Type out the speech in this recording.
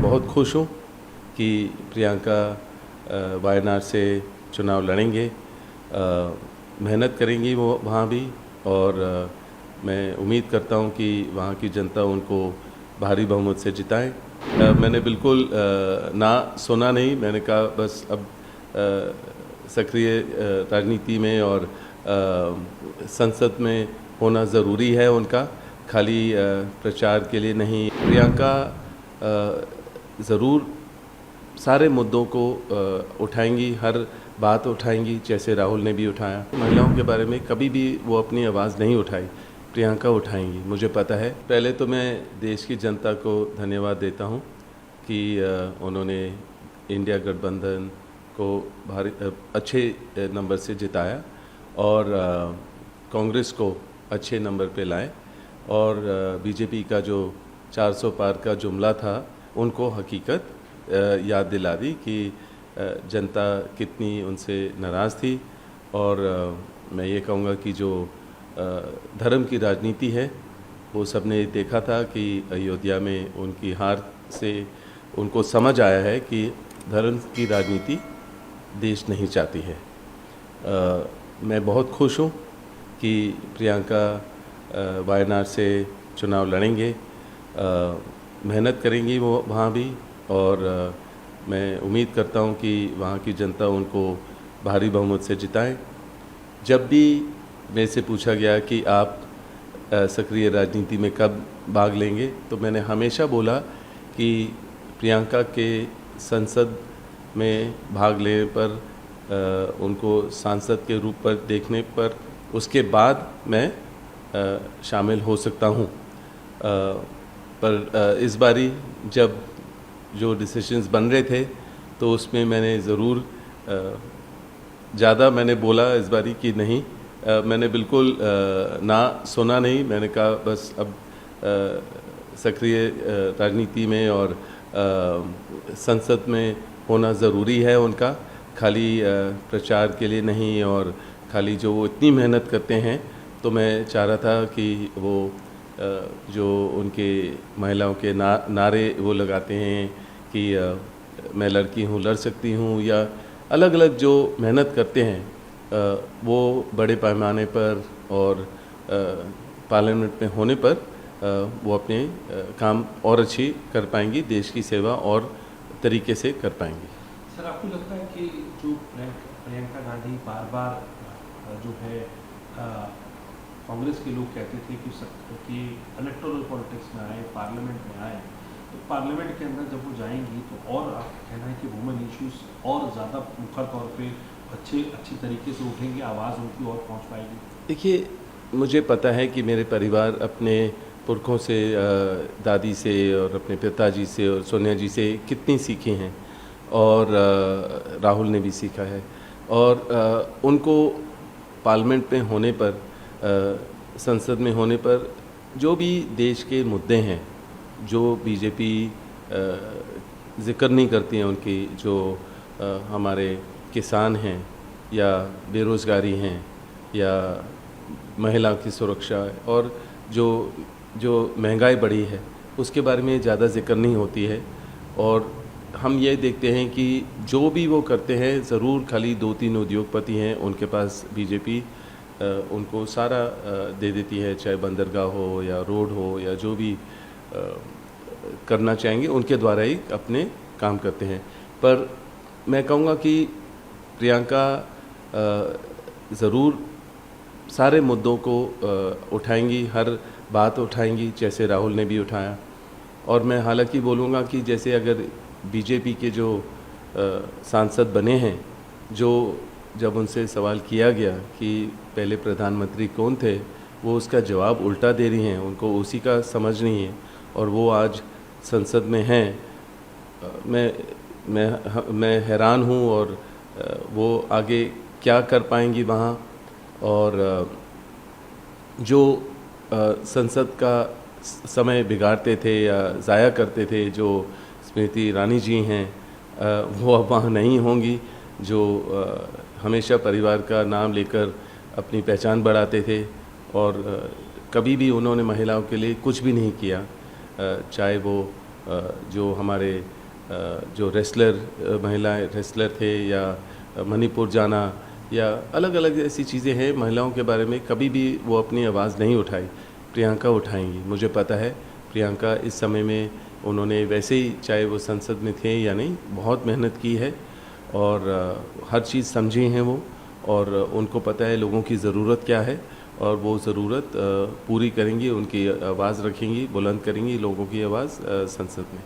मैं बहुत खुश हूँ कि प्रियंका वायनाड से चुनाव लड़ेंगे। मेहनत करेंगी वो वहाँ भी, और मैं उम्मीद करता हूँ कि वहाँ की जनता उनको भारी बहुमत से जिताए। मैंने बिल्कुल ना सुना नहीं, मैंने कहा बस अब सक्रिय राजनीति में और संसद में होना ज़रूरी है उनका, खाली प्रचार के लिए नहीं। प्रियंका ज़रूर सारे मुद्दों को उठाएंगी, हर बात उठाएंगी, जैसे राहुल ने भी उठाया। महिलाओं के बारे में कभी भी वो अपनी आवाज़ नहीं उठाई, प्रियंका उठाएंगी, मुझे पता है। पहले तो मैं देश की जनता को धन्यवाद देता हूँ कि उन्होंने इंडिया गठबंधन को भारी अच्छे नंबर से जिताया और कांग्रेस को अच्छे नंबर पे लाए, और बीजेपी का जो 400 पार का जुमला था उनको हकीकत याद दिला दी कि जनता कितनी उनसे नाराज़ थी। और मैं ये कहूँगा कि जो धर्म की राजनीति है वो सबने देखा था कि अयोध्या में उनकी हार से उनको समझ आया है कि धर्म की राजनीति देश नहीं चाहती है। मैं बहुत खुश हूँ कि प्रियंका वायनाड से चुनाव लड़ेंगे। मेहनत करेंगी वो वहाँ भी, और मैं उम्मीद करता हूँ कि वहाँ की जनता उनको भारी बहुमत से जिताएं। जब भी मेरे से पूछा गया कि आप सक्रिय राजनीति में कब भाग लेंगे, तो मैंने हमेशा बोला कि प्रियंका के संसद में भाग लेने पर, उनको सांसद के रूप पर देखने पर, उसके बाद मैं शामिल हो सकता हूँ। पर इस बारी जब जो डिसीजंस बन रहे थे तो उसमें मैंने ज़रूर ज़्यादा मैंने बोला इस बारी कि नहीं, मैंने बिल्कुल ना सुना नहीं, मैंने कहा बस अब सक्रिय राजनीति में और संसद में होना ज़रूरी है उनका, खाली प्रचार के लिए नहीं। और खाली जो वो इतनी मेहनत करते हैं, तो मैं चाह रहा था कि वो जो उनके महिलाओं के नारे वो लगाते हैं कि मैं लड़की हूँ, लड़ सकती हूँ, या अलग अलग जो मेहनत करते हैं वो बड़े पैमाने पर और पार्लियामेंट में होने पर वो अपने काम और अच्छी कर पाएंगी, देश की सेवा और तरीके से कर पाएंगी। सर, आपको लगता है कि जो प्रियंका गांधी बार बार जो है कांग्रेस के लोग कहते थे कि इलेक्टोरल पॉलिटिक्स में आए, पार्लियामेंट में आए, तो पार्लियामेंट के अंदर जब वो जाएंगी तो और आपका कहना है कि वुमेन इश्यूज और ज़्यादा मुखर तौर पे अच्छी तरीके से उठेंगे, आवाज़ उनकी और पहुंच पाएगी? देखिए, मुझे पता है कि मेरे परिवार अपने पुरखों से, दादी से और अपने पिताजी से और सोनिया जी से कितनी सीखी हैं, और राहुल ने भी सीखा है। और उनको पार्लियामेंट में होने पर, संसद में होने पर, जो भी देश के मुद्दे हैं जो बीजेपी ज़िक्र नहीं करती हैं, उनकी जो हमारे किसान हैं या बेरोज़गारी हैं या महिला की सुरक्षा और जो महंगाई बढ़ी है, उसके बारे में ज़्यादा ज़िक्र नहीं होती है। और हम ये देखते हैं कि जो भी वो करते हैं, ज़रूर खाली 2-3 उद्योगपति हैं उनके पास, बीजेपी उनको सारा दे देती है, चाहे बंदरगाह हो या रोड हो या जो भी करना चाहेंगे उनके द्वारा ही अपने काम करते हैं। पर मैं कहूँगा कि प्रियंका ज़रूर सारे मुद्दों को उठाएंगी, हर बात उठाएंगी, जैसे राहुल ने भी उठाया। और मैं हालांकि बोलूँगा कि जैसे अगर बीजेपी के जो सांसद बने हैं, जो जब उनसे सवाल किया गया कि पहले प्रधानमंत्री कौन थे, वो उसका जवाब उल्टा दे रही हैं, उनको उसी का समझ नहीं है, और वो आज संसद में हैं। मैं हैरान हूँ, और वो आगे क्या कर पाएंगी वहाँ। और जो संसद का समय बिगाड़ते थे या ज़ाया करते थे, जो स्मृति ईरानी जी हैं, वो अब वहाँ नहीं होंगी, जो हमेशा परिवार का नाम लेकर अपनी पहचान बढ़ाते थे, और कभी भी उन्होंने महिलाओं के लिए कुछ भी नहीं किया, चाहे वो जो हमारे जो महिलाएं रेसलर थे या मणिपुर जाना या अलग अलग ऐसी चीज़ें हैं महिलाओं के बारे में कभी भी वो अपनी आवाज़ नहीं उठाई। प्रियंका उठाएंगी, मुझे पता है। प्रियंका इस समय में उन्होंने वैसे ही, चाहे वो संसद में थे या नहीं, बहुत मेहनत की है और हर चीज़ समझी हैं वो, और उनको पता है लोगों की ज़रूरत क्या है और वो ज़रूरत पूरी करेंगी, उनकी आवाज़ रखेंगी, बुलंद करेंगी लोगों की आवाज़ संसद में।